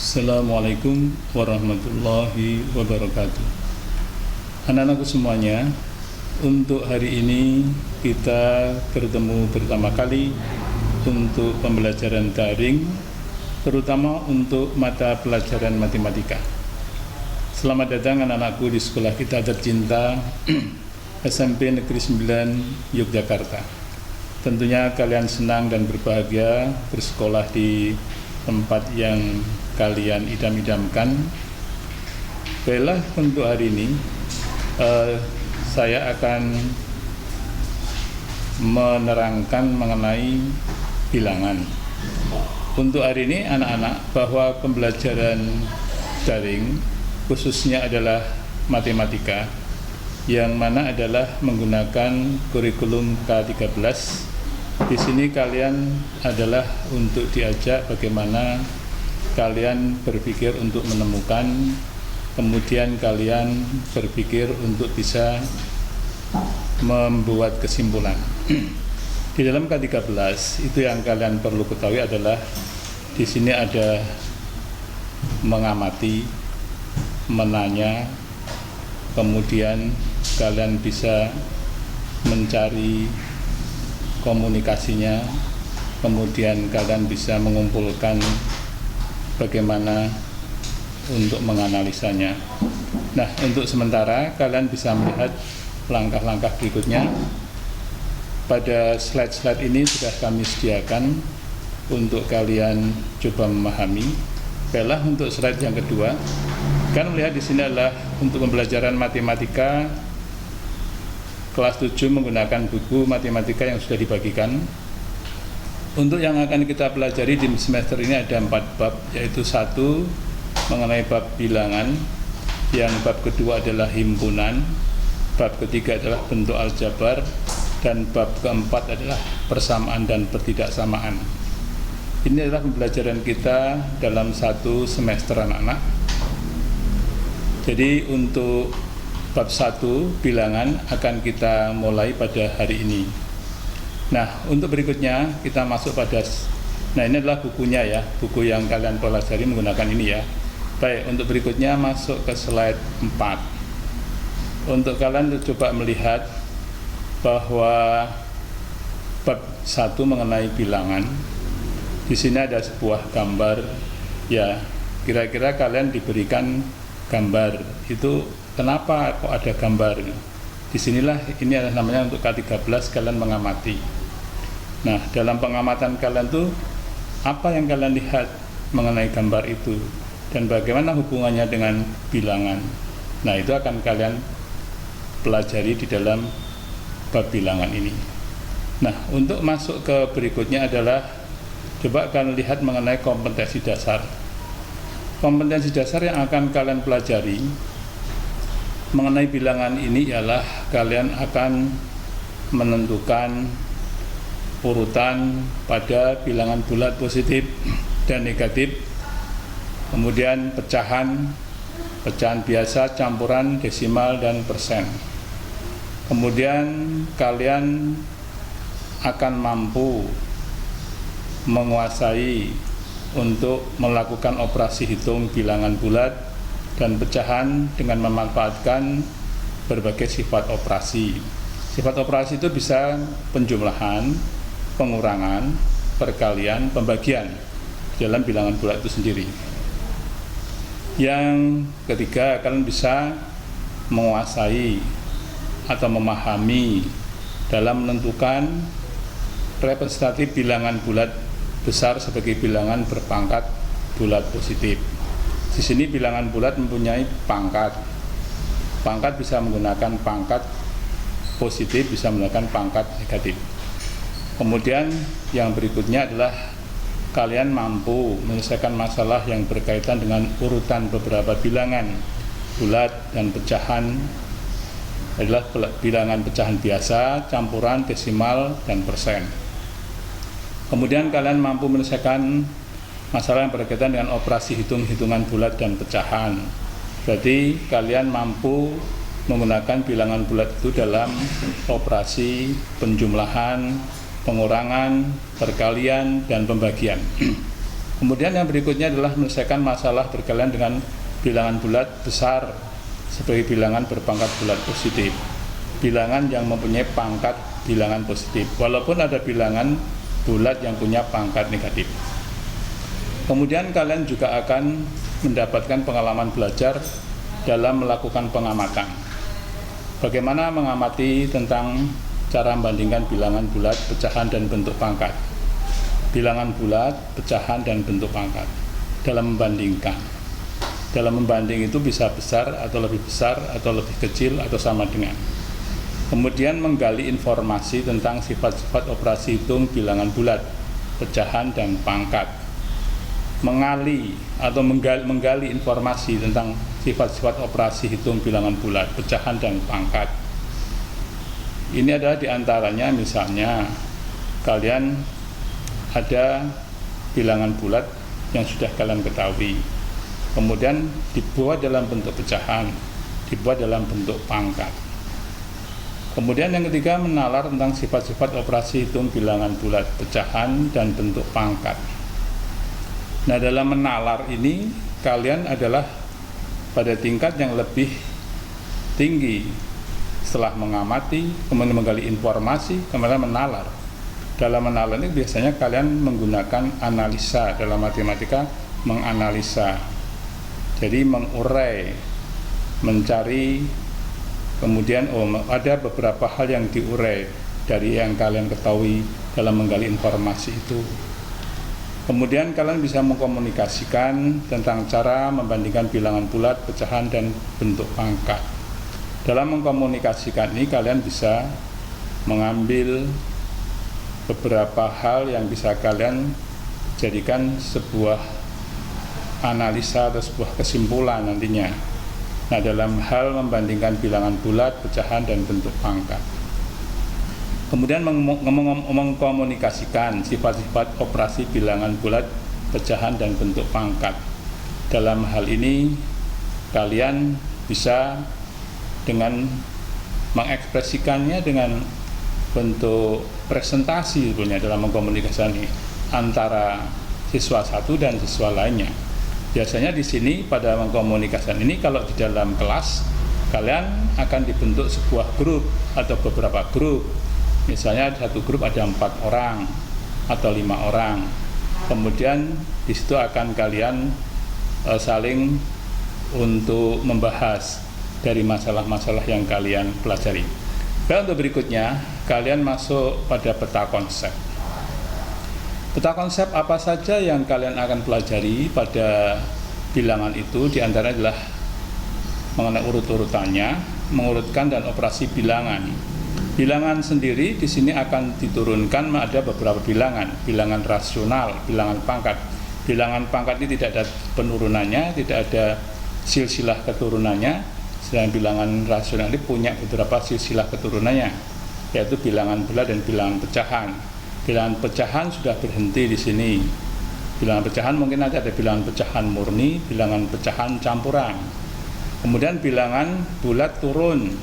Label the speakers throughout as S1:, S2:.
S1: Assalamualaikum warahmatullahi wabarakatuh. Anak-anakku semuanya, untuk hari ini kita bertemu pertama kali untuk pembelajaran daring, terutama untuk mata pelajaran matematika. Selamat datang anak-anakku di sekolah kita tercinta SMP Negeri 9 Yogyakarta. Tentunya kalian senang dan berbahagia bersekolah di tempat yang kalian idam-idamkan. Baiklah, untuk hari ini saya akan menerangkan mengenai bilangan. Untuk hari ini anak-anak, bahwa pembelajaran daring khususnya adalah matematika, yang mana adalah menggunakan kurikulum K13. Di sini kalian adalah untuk diajak bagaimana kalian berpikir untuk menemukan, kemudian kalian berpikir untuk bisa membuat kesimpulan. Di dalam K13 itu yang kalian perlu ketahui adalah di sini ada mengamati, menanya, kemudian kalian bisa mencari komunikasinya, kemudian kalian bisa mengumpulkan bagaimana untuk menganalisanya. Nah, untuk sementara kalian bisa melihat langkah-langkah berikutnya. Pada slide-slide ini sudah kami sediakan untuk kalian coba memahami. Baiklah, untuk slide yang kedua, kalian melihat di sini adalah untuk pembelajaran matematika kelas 7 menggunakan buku matematika yang sudah dibagikan. Untuk yang akan kita pelajari di semester ini ada 4 bab, yaitu 1 mengenai bab bilangan, yang bab kedua adalah himpunan, bab ketiga adalah bentuk aljabar, dan bab keempat adalah persamaan dan pertidaksamaan. Ini adalah pembelajaran kita dalam 1 semester anak-anak. Jadi untuk bab 1 bilangan akan kita mulai pada hari ini. Nah, untuk berikutnya kita masuk pada, nah ini adalah bukunya ya, buku yang kalian pelajari menggunakan ini ya. Baik, untuk berikutnya masuk ke slide 4. Untuk kalian coba melihat bahwa bab 1 mengenai bilangan, di sini ada sebuah gambar ya. Kira-kira kalian diberikan gambar itu, kenapa kok ada gambar? Disinilah ini adalah namanya untuk K13 kalian mengamati. Nah, dalam pengamatan kalian tuh apa yang kalian lihat mengenai gambar itu dan bagaimana hubungannya dengan bilangan. Nah, itu akan kalian pelajari di dalam bab bilangan ini. Nah, untuk masuk ke berikutnya adalah coba kalian lihat mengenai kompetensi dasar. Kompetensi dasar yang akan kalian pelajari mengenai bilangan ini ialah kalian akan menentukan urutan pada bilangan bulat positif dan negatif, kemudian pecahan biasa, campuran, desimal, dan persen. Kemudian kalian akan mampu menguasai untuk melakukan operasi hitung bilangan bulat dan pecahan dengan memanfaatkan berbagai sifat operasi. Sifat operasi itu bisa penjumlahan, pengurangan, perkalian, pembagian dalam bilangan bulat itu sendiri. Yang ketiga, kalian bisa menguasai atau memahami dalam menentukan representatif bilangan bulat besar sebagai bilangan berpangkat bulat positif. Di sini bilangan bulat mempunyai pangkat. Pangkat bisa menggunakan pangkat positif, bisa menggunakan pangkat negatif. Kemudian yang berikutnya adalah kalian mampu menyelesaikan masalah yang berkaitan dengan urutan beberapa bilangan bulat dan pecahan adalah bilangan pecahan biasa, campuran, desimal, dan persen. Kemudian kalian mampu menyelesaikan masalah yang berkaitan dengan operasi hitung-hitungan bulat dan pecahan. Berarti kalian mampu menggunakan bilangan bulat itu dalam operasi penjumlahan, pengurangan, perkalian, dan pembagian. Kemudian yang berikutnya adalah menyelesaikan masalah berkaitan dengan bilangan bulat besar sebagai bilangan berpangkat bulat positif, bilangan yang mempunyai pangkat bilangan positif, walaupun ada bilangan bulat yang punya pangkat negatif. Kemudian kalian juga akan mendapatkan pengalaman belajar dalam melakukan pengamatan. Bagaimana mengamati tentang cara membandingkan bilangan bulat, pecahan, dan bentuk pangkat. Bilangan bulat, pecahan, dan bentuk pangkat dalam membandingkan. Dalam membanding itu bisa besar atau lebih besar atau lebih kecil atau sama dengan. Kemudian menggali informasi tentang sifat-sifat operasi hitung bilangan bulat, pecahan, dan pangkat. Menggali atau menggali informasi tentang sifat-sifat operasi hitung bilangan bulat, pecahan, dan pangkat. Ini adalah diantaranya misalnya kalian ada bilangan bulat yang sudah kalian ketahui, kemudian dibuat dalam bentuk pecahan, dibuat dalam bentuk pangkat. Kemudian yang ketiga, menalar tentang sifat-sifat operasi hitung bilangan bulat, pecahan, dan bentuk pangkat. Nah, dalam menalar ini kalian adalah pada tingkat yang lebih tinggi setelah mengamati, kemudian menggali informasi, kemudian menalar. Dalam menalar ini biasanya kalian menggunakan analisa, dalam matematika menganalisa. Jadi mengurai, mencari, kemudian ada beberapa hal yang diurai dari yang kalian ketahui dalam menggali informasi itu. Kemudian kalian bisa mengkomunikasikan tentang cara membandingkan bilangan bulat, pecahan, dan bentuk pangkat. Dalam mengkomunikasikan ini kalian bisa mengambil beberapa hal yang bisa kalian jadikan sebuah analisa atau sebuah kesimpulan nantinya. Nah, dalam hal membandingkan bilangan bulat, pecahan, dan bentuk pangkat. Kemudian mengkomunikasikan sifat-sifat operasi bilangan bulat, pecahan, dan bentuk pangkat. Dalam hal ini kalian bisa dengan mengekspresikannya dengan bentuk presentasi sebenarnya dalam mengkomunikasikan antara siswa satu dan siswa lainnya. Biasanya di sini pada mengkomunikasikan ini, kalau di dalam kelas kalian akan dibentuk sebuah grup atau beberapa grup. Misalnya satu grup ada 4 orang atau 5 orang. Kemudian di situ akan kalian saling untuk membahas dari masalah-masalah yang kalian pelajari. Dan untuk berikutnya, kalian masuk pada peta konsep. Peta konsep apa saja yang kalian akan pelajari pada bilangan itu, diantara adalah mengenai urut-urutannya, mengurutkan dan operasi bilangan. Bilangan sendiri di sini akan diturunkan ada beberapa bilangan, bilangan rasional, bilangan pangkat. Bilangan pangkat ini tidak ada penurunannya, tidak ada silsilah keturunannya. Sedangkan bilangan rasional ini punya beberapa silsilah keturunannya, yaitu bilangan bulat dan bilangan pecahan. Bilangan pecahan sudah berhenti di sini. Bilangan pecahan mungkin ada bilangan pecahan murni, bilangan pecahan campuran. Kemudian bilangan bulat turun.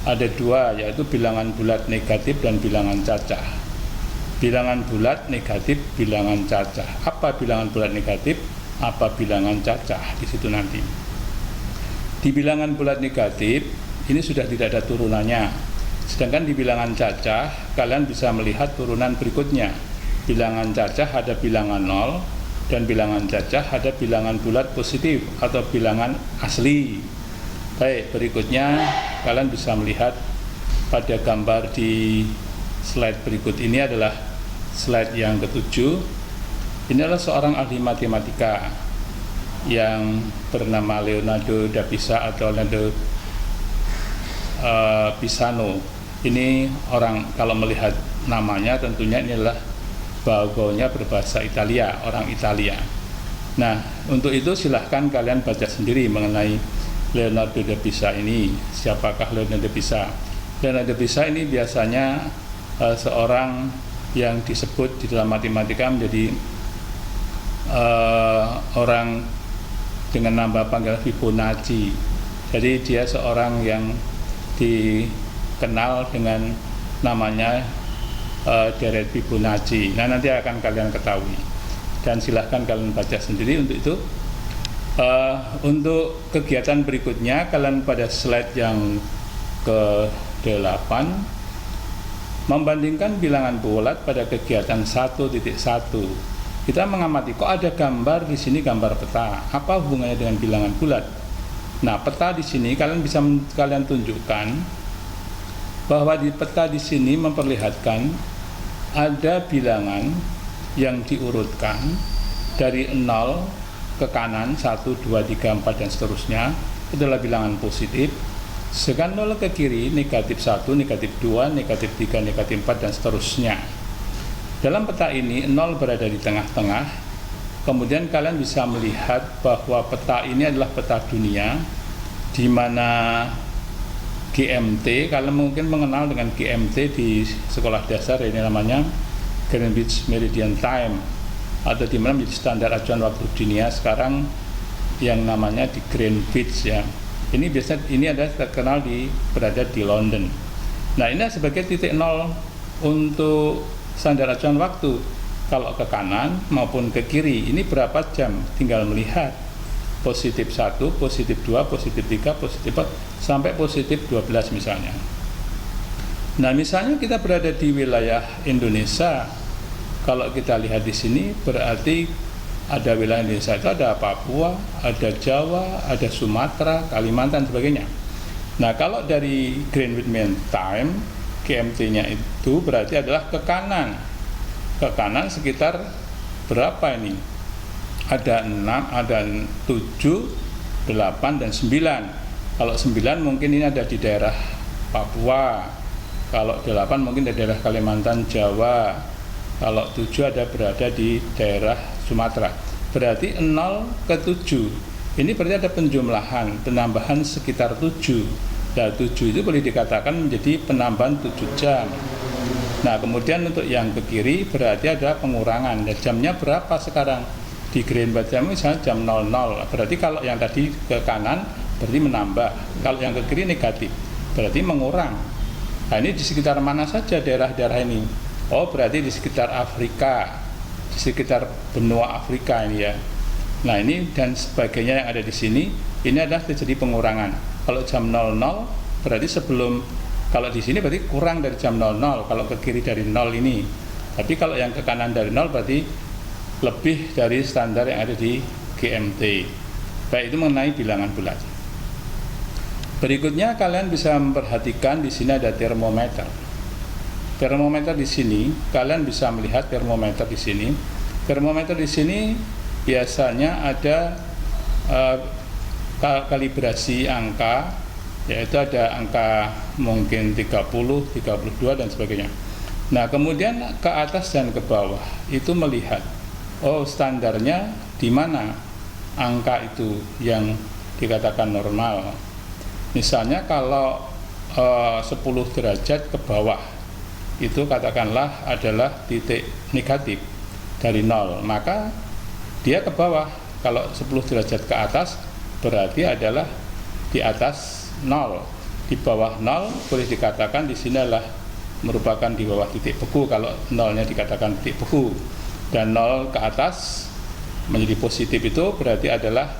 S1: Ada 2, yaitu bilangan bulat negatif dan bilangan cacah. Bilangan bulat negatif, bilangan cacah. Apa bilangan bulat negatif? Apa bilangan cacah? Di situ nanti. Di bilangan bulat negatif ini sudah tidak ada turunannya. Sedangkan di bilangan cacah kalian bisa melihat turunan berikutnya. Bilangan cacah ada bilangan 0 dan bilangan cacah ada bilangan bulat positif atau bilangan asli. Baik, berikutnya kalian bisa melihat pada gambar di slide berikut ini adalah slide yang ke-7. Ini adalah seorang ahli matematika yang bernama Leonardo da Pisa atau Leonardo Pisano. Ini orang, kalau melihat namanya tentunya ini adalah bau-baunya berbahasa Italia, orang Italia. Nah, untuk itu silahkan kalian baca sendiri mengenai Leonardo da Pisa ini. Siapakah Leonardo da Pisa? Leonardo da Pisa ini biasanya seorang yang disebut di dalam matematika menjadi orang dengan nama panggilan Fibonacci. Jadi dia seorang yang dikenal dengan namanya deret Fibonacci. Nah, nanti akan kalian ketahui. dan silahkan kalian baca sendiri untuk itu. Untuk kegiatan berikutnya, kalian pada slide yang ke-8 membandingkan bilangan bulat pada kegiatan 1.1. Kita mengamati kok ada gambar di sini, gambar peta. Apa hubungannya dengan bilangan bulat? Nah, peta di sini kalian bisa kalian tunjukkan bahwa di peta di sini memperlihatkan ada bilangan yang diurutkan dari 0 ke kanan 1, 2, 3, 4 dan seterusnya. Itu adalah bilangan positif. Sedangkan 0 ke kiri negatif 1, negatif 2, negatif 3, negatif 4 dan seterusnya. Dalam peta ini 0 berada di tengah-tengah. Kemudian kalian bisa melihat bahwa peta ini adalah peta dunia, di mana GMT, kalian mungkin mengenal dengan GMT di sekolah dasar, ini namanya Greenwich Meridian Time, atau di mana menjadi standar acuan waktu dunia sekarang yang namanya di Greenwich ya. Ini biasanya ini adalah terkenal berada di London. Nah, ini sebagai titik 0 untuk standar acuan waktu. Kalau ke kanan maupun ke kiri ini berapa jam, tinggal melihat positif 1, positif 2, positif 3, positif 4 sampai positif 12 misalnya. Nah, misalnya kita berada di wilayah Indonesia. Kalau kita lihat di sini berarti ada wilayah Indonesia itu ada Papua, ada Jawa, ada Sumatera, Kalimantan dan sebagainya. Nah, kalau dari Greenwich Mean Time, GMT-nya itu berarti adalah ke kanan. Ke kanan sekitar berapa ini? Ada 6, ada 7, 8 dan 9. Kalau 9 mungkin ini ada di daerah Papua. Kalau 8 mungkin di daerah Kalimantan, Jawa. Kalau 7 ada berada di daerah Sumatera. Berarti 0 ke 7. Ini berarti ada penambahan sekitar 7. Nah, 7 itu boleh dikatakan menjadi penambahan 7 jam. Nah, kemudian untuk yang ke kiri berarti ada pengurangan. Dan jamnya berapa sekarang? Di Greenwich jam misalnya jam 00. Berarti kalau yang tadi ke kanan berarti menambah. Kalau yang ke kiri negatif, berarti mengurang. Nah, ini di sekitar mana saja daerah-daerah ini? Oh, berarti di sekitar Afrika, di sekitar benua Afrika ini ya. Nah, ini dan sebagainya yang ada di sini, ini adalah terjadi pengurangan. Kalau jam 00 berarti sebelum, kalau di sini berarti kurang dari jam 00, kalau ke kiri dari 0 ini. Tapi kalau yang ke kanan dari 0 berarti lebih dari standar yang ada di GMT. Baik, itu mengenai bilangan bulat. Berikutnya kalian bisa memperhatikan di sini ada termometer. Termometer di sini, kalian bisa melihat termometer di sini. Termometer di sini biasanya ada kalibrasi angka, yaitu ada angka mungkin 30, 32 dan sebagainya. Nah, kemudian ke atas dan ke bawah itu melihat, oh standarnya di mana angka itu yang dikatakan normal. Misalnya kalau 10 derajat ke bawah, itu katakanlah adalah titik negatif dari 0, maka dia ke bawah. Kalau 10 derajat ke atas berarti adalah di atas 0. Di bawah 0 boleh dikatakan di sini adalah merupakan di bawah titik beku kalau 0-nya dikatakan titik beku. Dan 0 ke atas menjadi positif itu berarti adalah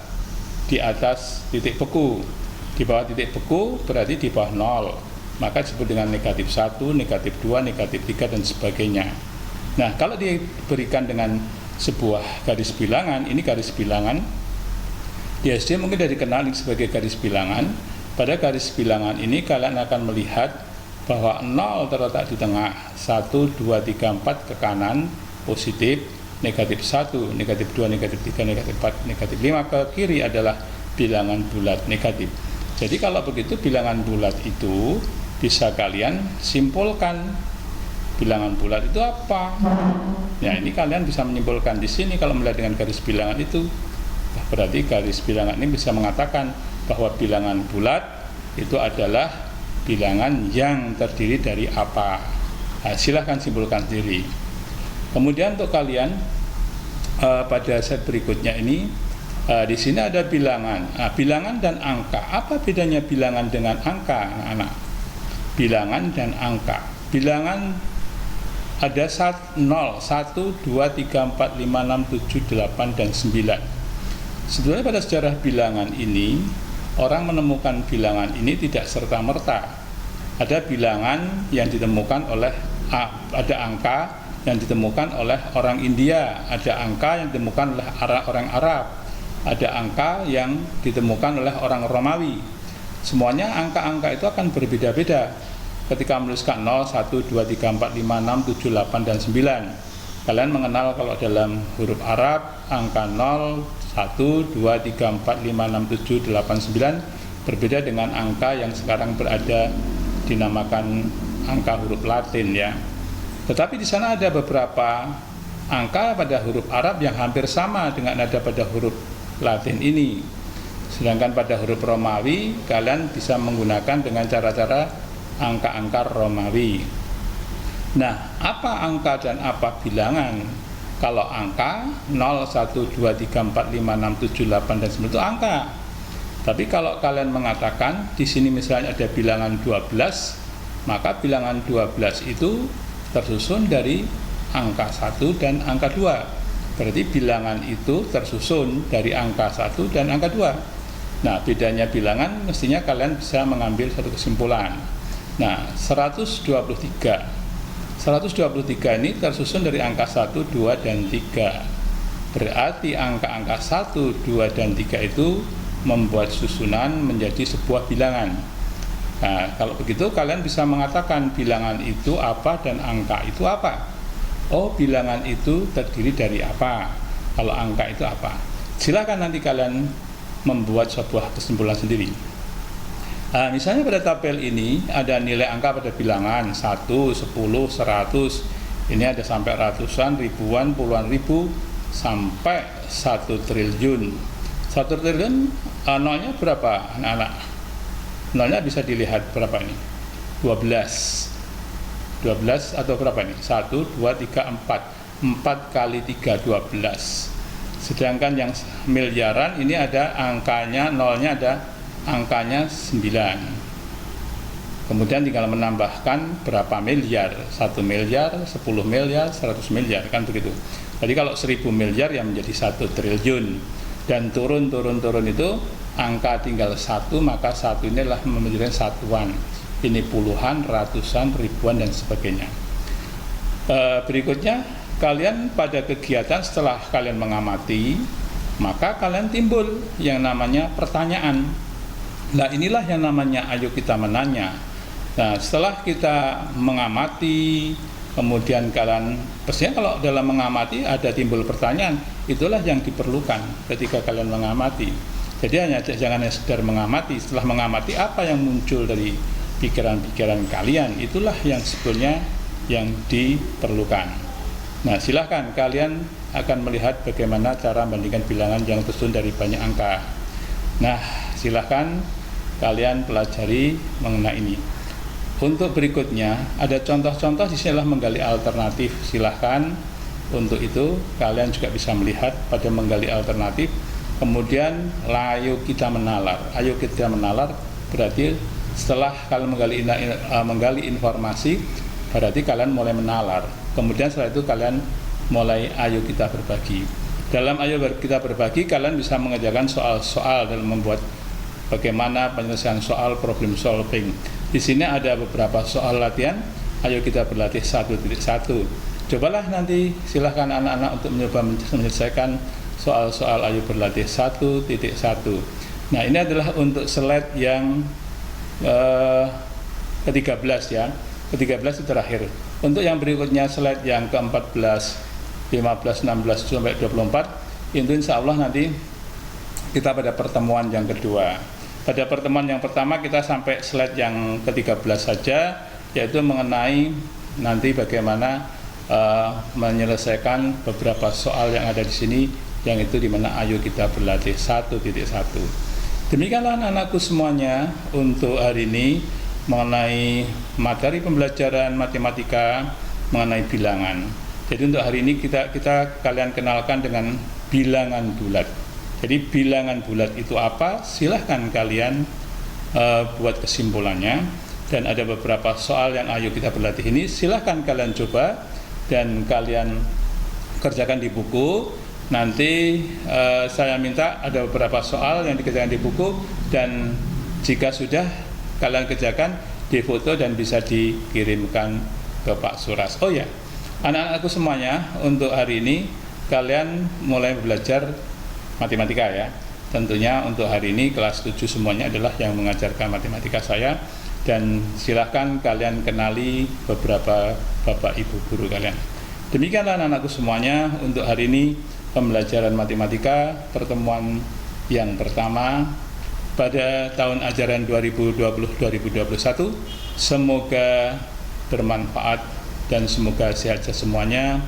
S1: di atas titik beku. Di bawah titik beku berarti di bawah 0. Maka disebut dengan negatif 1, negatif 2, negatif 3 dan sebagainya. Nah, kalau diberikan dengan sebuah garis bilangan, ini garis bilangan di SD mungkin sudah dikenal sebagai garis bilangan. Pada garis bilangan ini kalian akan melihat bahwa 0 terletak di tengah, 1, 2, 3, 4 ke kanan positif, negatif 1, negatif 2, negatif 3, negatif 4, negatif 5 ke kiri adalah bilangan bulat negatif. Jadi kalau begitu bilangan bulat itu bisa kalian simpulkan. Bilangan bulat itu apa? Ya, ini kalian bisa menyimpulkan di sini kalau melihat dengan garis bilangan itu. Berarti garis bilangan ini bisa mengatakan bahwa bilangan bulat itu adalah bilangan yang terdiri dari apa. Nah, silahkan simpulkan sendiri. Kemudian untuk kalian pada set berikutnya ini di sini ada bilangan. Nah, bilangan dan angka. Apa bedanya bilangan dengan angka, anak-anak? Bilangan dan angka. Bilangan ada 0, 1, 2, 3, 4, 5, 6, 7, 8, dan 9. Sebetulnya pada sejarah bilangan ini, orang menemukan bilangan ini tidak serta-merta. Ada bilangan yang ditemukan oleh, ada angka yang ditemukan oleh orang India, ada angka yang ditemukan oleh orang Arab, ada angka yang ditemukan oleh orang Romawi. Semuanya angka-angka itu akan berbeda-beda ketika menuliskan 0, 1, 2, 3, 4, 5, 6, 7, 8, dan 9. Kalian mengenal kalau dalam huruf Arab angka 0, 1, 2, 3, 4, 5, 6, 7, 8, 9 berbeda dengan angka yang sekarang berada dinamakan angka huruf Latin ya. Tetapi di sana ada beberapa angka pada huruf Arab yang hampir sama dengan ada pada huruf Latin ini. Sedangkan pada huruf Romawi kalian bisa menggunakan dengan cara-cara angka-angka Romawi. Nah, apa angka dan apa bilangan? Kalau angka 0, 1, 2, 3, 4, 5, 6, 7, 8, dan 9 itu angka. Tapi kalau kalian mengatakan di sini misalnya ada bilangan 12, maka bilangan 12 itu tersusun dari angka 1 dan angka 2. Berarti bilangan itu tersusun dari angka 1 dan angka 2. Nah, bedanya bilangan mestinya kalian bisa mengambil satu kesimpulan. Nah, 123 ini tersusun dari angka 1, 2, dan 3. Berarti angka-angka 1, 2, dan 3 itu membuat susunan menjadi sebuah bilangan. Nah, kalau begitu kalian bisa mengatakan bilangan itu apa dan angka itu apa. Oh, bilangan itu terdiri dari apa? Kalau angka itu apa? Silakan nanti kalian membuat sebuah kesimpulan sendiri. Misalnya pada tabel ini ada nilai angka pada bilangan 1, 10, 100. Ini ada sampai ratusan, ribuan, puluhan ribu, sampai 1 triliun. 1 triliun nolnya berapa anak-anak? Nolnya bisa dilihat berapa ini? 12 atau berapa ini? 1, 2, 3, 4 4 kali 3, 12. Sedangkan yang miliaran ini ada angkanya, nolnya ada angkanya 9. Kemudian tinggal menambahkan berapa miliar, 1 miliar, 10 miliar, 100 miliar, kan begitu. Jadi kalau 1000 miliar yang menjadi 1 triliun. Dan turun itu angka tinggal 1, maka 1 ini adalah menjadi satuan. Ini puluhan, ratusan, ribuan, dan sebagainya. Berikutnya, kalian pada kegiatan setelah kalian mengamati, maka kalian timbul yang namanya pertanyaan. Nah, inilah yang namanya ayo kita menanya. Nah, setelah kita mengamati, kemudian kalian, pastinya kalau dalam mengamati ada timbul pertanyaan, itulah yang diperlukan ketika kalian mengamati. Jadi hanya jangan sekedar mengamati, setelah mengamati apa yang muncul dari pikiran-pikiran kalian, itulah yang sebetulnya yang diperlukan. Nah, silahkan kalian akan melihat bagaimana cara membandingkan bilangan yang tersusun dari banyak angka. Nah, silahkan kalian pelajari mengenai ini. Untuk berikutnya ada contoh-contoh di sini adalah menggali alternatif. Silahkan untuk itu kalian juga bisa melihat pada menggali alternatif. Kemudian ayo kita menalar. Ayo kita menalar berarti setelah kalian menggali informasi, berarti kalian mulai menalar. Kemudian setelah itu kalian mulai ayo kita berbagi. Dalam ayo kita berbagi, kalian bisa mengerjakan soal-soal dalam membuat bagaimana penyelesaian soal problem solving. Di sini ada beberapa soal latihan. Ayo kita berlatih 1.1. Cobalah nanti, silahkan anak-anak untuk mencoba menyelesaikan soal-soal ayo berlatih 1.1. Nah, ini adalah untuk slide yang ke-13 ya. Ke-13 itu terakhir. Untuk yang berikutnya slide yang ke-14, 15, 16 sampai 24 itu insya Allah nanti kita pada pertemuan yang kedua. Pada pertemuan yang pertama kita sampai slide yang ke-13 saja, yaitu mengenai nanti bagaimana menyelesaikan beberapa soal yang ada di sini, yang itu dimana ayo kita berlatih 1.1. Demikianlah anak-anakku semuanya untuk hari ini mengenai materi pembelajaran matematika mengenai bilangan. Jadi untuk hari ini kalian kenalkan dengan bilangan bulat. Jadi bilangan bulat itu apa? Silahkan kalian buat kesimpulannya. Dan ada beberapa soal yang ayo kita berlatih ini, silahkan kalian coba. dan kalian kerjakan di buku. Nanti saya minta ada beberapa soal yang dikerjakan di buku, dan jika sudah kalian kerjakan, difoto dan bisa dikirimkan ke Pak Suras. Oh ya, anak-anakku semuanya, untuk hari ini kalian mulai belajar matematika ya. Tentunya untuk hari ini kelas 7 semuanya adalah yang mengajarkan matematika saya, dan silahkan kalian kenali beberapa bapak ibu guru kalian. Demikianlah anak-anakku semuanya, untuk hari ini pembelajaran matematika pertemuan yang pertama pada tahun ajaran 2020-2021. Semoga bermanfaat dan semoga sehat semuanya.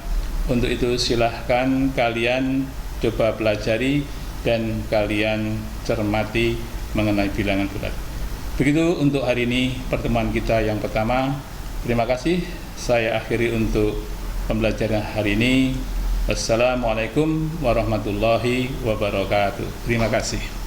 S1: Untuk itu silahkan kalian coba pelajari dan kalian cermati mengenai bilangan bulat. Begitu untuk hari ini pertemuan kita yang pertama. Terima kasih. Saya akhiri untuk pembelajaran hari ini. Wassalamualaikum warahmatullahi wabarakatuh. Terima kasih.